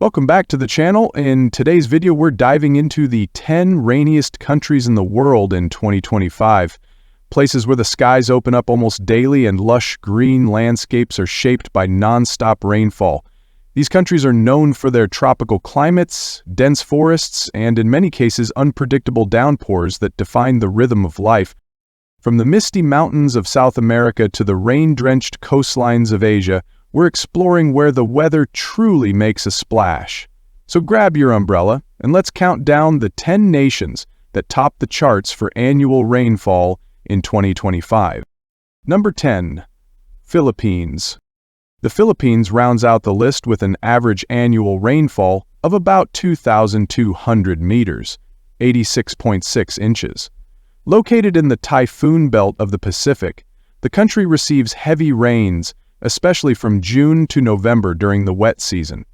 Welcome back to the channel. In today's video, we're diving into the 10 rainiest countries in the world in 2025. Places where the skies open up almost daily and lush green landscapes are shaped by non-stop rainfall. These countries are known for their tropical climates, dense forests, and in many cases unpredictable downpours that define the rhythm of life. From the misty mountains of South America to the rain-drenched coastlines of Asia, we're exploring where the weather truly makes a splash. So grab your umbrella and let's count down the 10 nations that top the charts for annual rainfall in 2025. Number 10. Philippines. The Philippines rounds out the list with an average annual rainfall of about 2,200 meters, 86.6 inches. Located in the typhoon belt of the Pacific, the country receives heavy rains, especially from June to November during the wet season.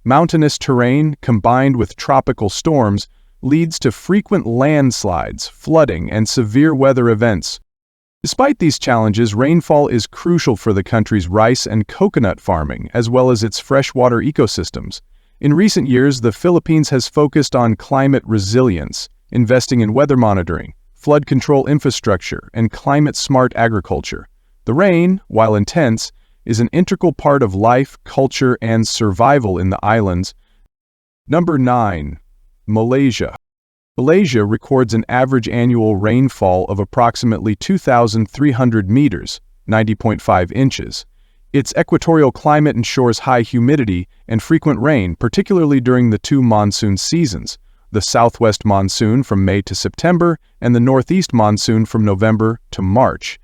Mountainous terrain combined with tropical storms leads to frequent landslides, flooding, and severe weather events. Despite these challenges, rainfall is crucial for the country's rice and coconut farming, as well as its freshwater ecosystems. In recent years, the Philippines has focused on climate resilience, investing in weather monitoring, flood control infrastructure, and climate-smart agriculture. The rain, while intense, is an integral part of life, culture, and survival in the islands. Number 9. Malaysia. Malaysia records an average annual rainfall of approximately 2,300 meters, 90.5 inches. Its equatorial climate ensures high humidity and frequent rain, particularly during the two monsoon seasons, the southwest monsoon from May to September and the northeast monsoon from November to March.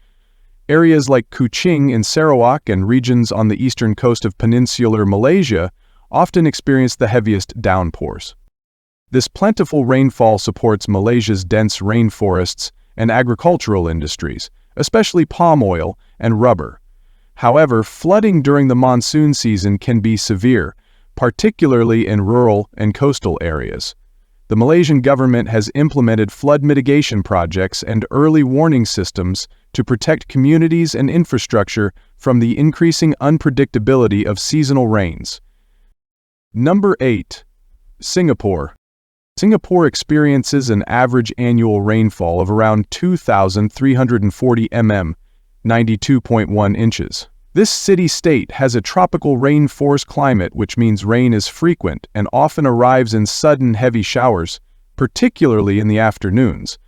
Areas like Kuching in Sarawak and regions on the eastern coast of peninsular Malaysia often experience the heaviest downpours. This plentiful rainfall supports Malaysia's dense rainforests and agricultural industries, especially palm oil and rubber. However, flooding during the monsoon season can be severe, particularly in rural and coastal areas. The Malaysian government has implemented flood mitigation projects and early warning systems to protect communities and infrastructure from the increasing unpredictability of seasonal rains. Number 8. Singapore. Singapore experiences an average annual rainfall of around 2,340 mm, 92.1 inches. This city-state has a tropical rainforest climate, which means rain is frequent and often arrives in sudden heavy showers, particularly in the afternoons.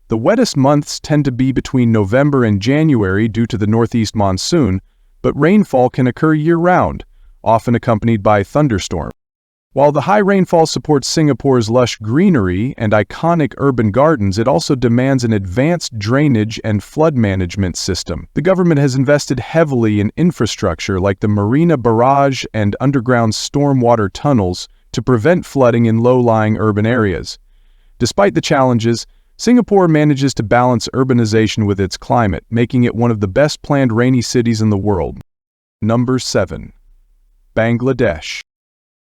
The wettest months tend to be between November and January due to the northeast monsoon, but rainfall can occur year-round, often accompanied by thunderstorms. While the high rainfall supports Singapore's lush greenery and iconic urban gardens, it also demands an advanced drainage and flood management system. The government has invested heavily in infrastructure like the Marina Barrage and underground stormwater tunnels to prevent flooding in low-lying urban areas. Despite the challenges, Singapore manages to balance urbanization with its climate, making it one of the best-planned rainy cities in the world. Number 7. Bangladesh.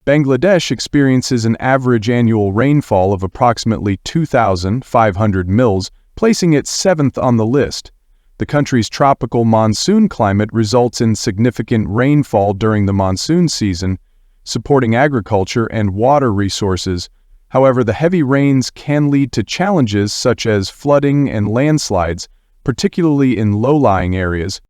Bangladesh experiences an average annual rainfall of approximately 2,500 mils, placing it 7th on the list. The country's tropical monsoon climate results in significant rainfall during the monsoon season, supporting agriculture and water resources. However, the heavy rains can lead to challenges such as flooding and landslides, particularly in low-lying areas.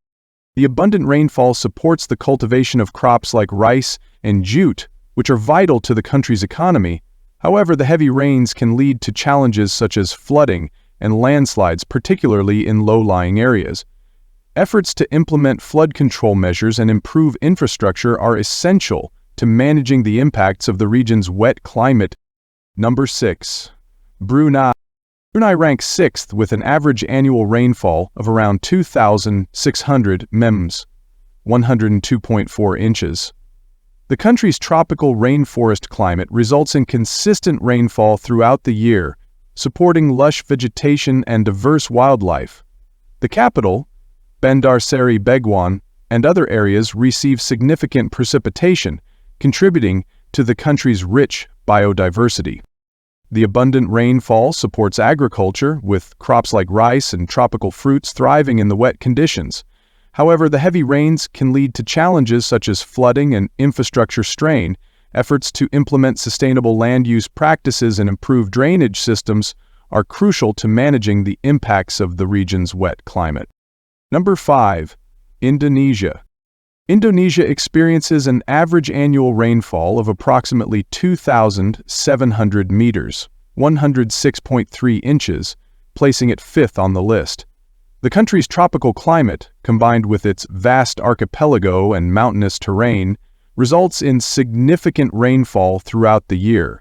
The abundant rainfall supports the cultivation of crops like rice and jute, which are vital to the country's economy. However, the heavy rains can lead to challenges such as flooding and landslides, particularly in low-lying areas. Efforts to implement flood control measures and improve infrastructure are essential to managing the impacts of the region's wet climate. Number 6. Brunei. Brunei ranks 6th with an average annual rainfall of around 2,600 mm, 102.4 inches. The country's tropical rainforest climate results in consistent rainfall throughout the year, supporting lush vegetation and diverse wildlife. The capital, Bandar Seri Begawan, and other areas receive significant precipitation, contributing to the country's rich biodiversity. The abundant rainfall supports agriculture, with crops like rice and tropical fruits thriving in the wet conditions. However, the heavy rains can lead to challenges such as flooding and infrastructure strain, efforts to implement sustainable land use practices and improve drainage systems are crucial to managing the impacts of the region's wet climate. Number 5. Indonesia. Indonesia experiences an average annual rainfall of approximately 2,700 meters, 106.3 inches, placing it fifth on the list. The country's tropical climate, combined with its vast archipelago and mountainous terrain, results in significant rainfall throughout the year.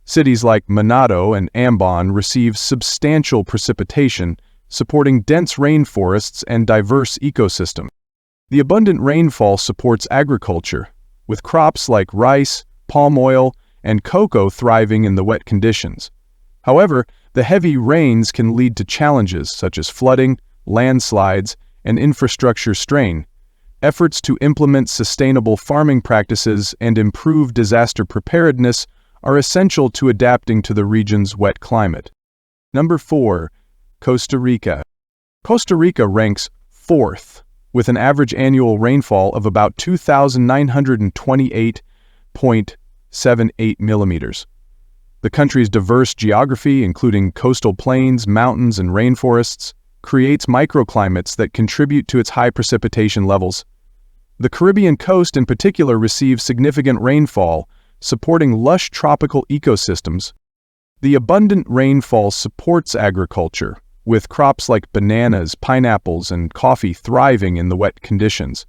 Cities like Manado and Ambon receive substantial precipitation, supporting dense rainforests and diverse ecosystems. The abundant rainfall supports agriculture, with crops like rice, palm oil, and cocoa thriving in the wet conditions. However, the heavy rains can lead to challenges such as flooding, landslides, and infrastructure strain. Efforts to implement sustainable farming practices and improve disaster preparedness are essential to adapting to the region's wet climate. Number 4. Costa Rica. Costa Rica ranks 4th, with an average annual rainfall of about 2,928.78 millimeters. The country's diverse geography, including coastal plains, mountains, and rainforests, creates microclimates that contribute to its high precipitation levels. The Caribbean coast in particular receives significant rainfall, supporting lush tropical ecosystems. The abundant rainfall supports agriculture, with crops like bananas, pineapples, and coffee thriving in the wet conditions.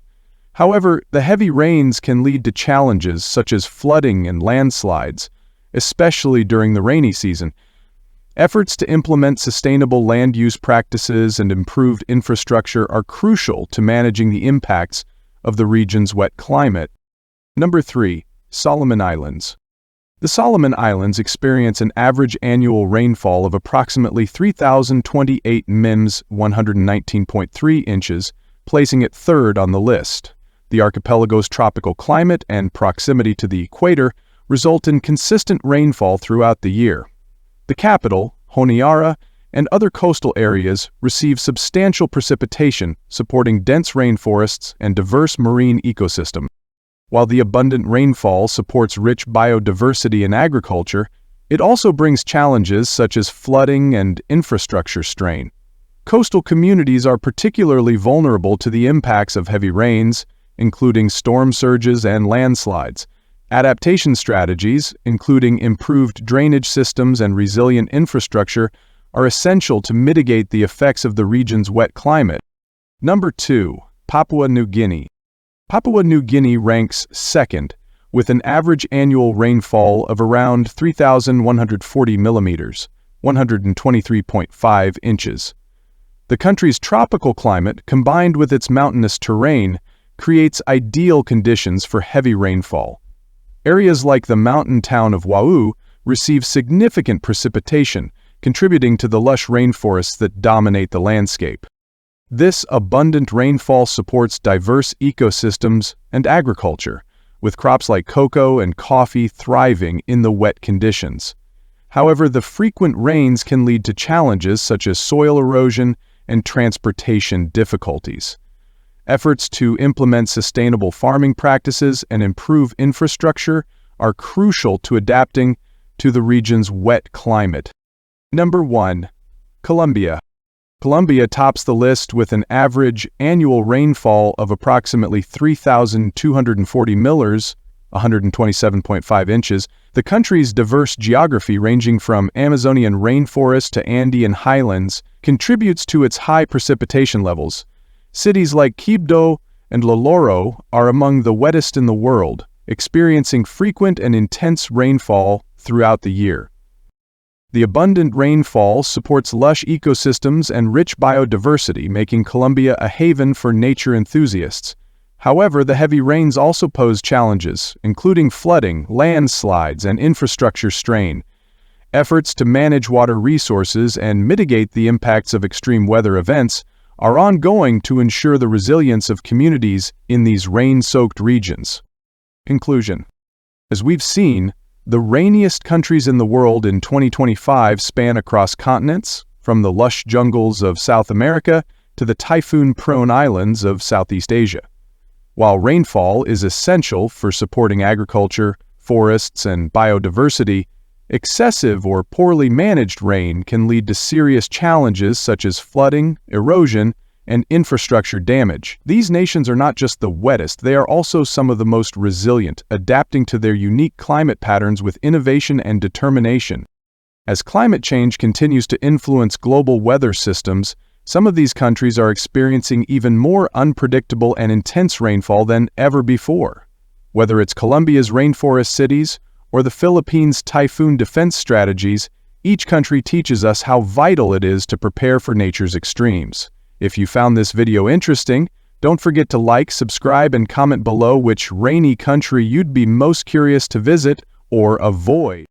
However, the heavy rains can lead to challenges such as flooding and landslides, especially during the rainy season. Efforts to implement sustainable land use practices and improved infrastructure are crucial to managing the impacts of the region's wet climate. Number 3. Solomon Islands. The Solomon Islands experience an average annual rainfall of approximately 3,028 mims, 119.3 inches, placing it third on the list. The archipelago's tropical climate and proximity to the equator result in consistent rainfall throughout the year. The capital, Honiara, and other coastal areas receive substantial precipitation, supporting dense rainforests and diverse marine ecosystems. While the abundant rainfall supports rich biodiversity and agriculture, it also brings challenges such as flooding and infrastructure strain. Coastal communities are particularly vulnerable to the impacts of heavy rains, including storm surges and landslides. Adaptation strategies, including improved drainage systems and resilient infrastructure, are essential to mitigate the effects of the region's wet climate. Number 2. Papua New Guinea. Papua New Guinea ranks 2nd, with an average annual rainfall of around 3,140 millimeters, 123.5 inches. The country's tropical climate, combined with its mountainous terrain, creates ideal conditions for heavy rainfall. Areas like the mountain town of Wau receive significant precipitation, contributing to the lush rainforests that dominate the landscape. This abundant rainfall supports diverse ecosystems and agriculture, with crops like cocoa and coffee thriving in the wet conditions. However, the frequent rains can lead to challenges such as soil erosion and transportation difficulties. Efforts to implement sustainable farming practices and improve infrastructure are crucial to adapting to the region's wet climate. Number 1. Colombia. Colombia tops the list with an average annual rainfall of approximately 3,240 millers, 127.5 inches. The country's diverse geography, ranging from Amazonian rainforest to Andean highlands, contributes to its high precipitation levels. Cities like Quibdó and Loloro are among the wettest in the world, experiencing frequent and intense rainfall throughout the year. The abundant rainfall supports lush ecosystems and rich biodiversity, making Colombia a haven for nature enthusiasts. However, the heavy rains also pose challenges, including flooding, landslides, and infrastructure strain. Efforts to manage water resources and mitigate the impacts of extreme weather events are ongoing to ensure the resilience of communities in these rain-soaked regions. Conclusion. As we've seen, the rainiest countries in the world in 2025 span across continents, from the lush jungles of South America to the typhoon-prone islands of Southeast Asia. While rainfall is essential for supporting agriculture, forests, and biodiversity, excessive or poorly managed rain can lead to serious challenges such as flooding, erosion, and infrastructure damage. These nations are not just the wettest, they are also some of the most resilient, adapting to their unique climate patterns with innovation and determination. As climate change continues to influence global weather systems, some of these countries are experiencing even more unpredictable and intense rainfall than ever before. Whether it's Colombia's rainforest cities or the Philippines' typhoon defense strategies, each country teaches us how vital it is to prepare for nature's extremes. If you found this video interesting, don't forget to like, subscribe, and comment below which rainy country you'd be most curious to visit or avoid.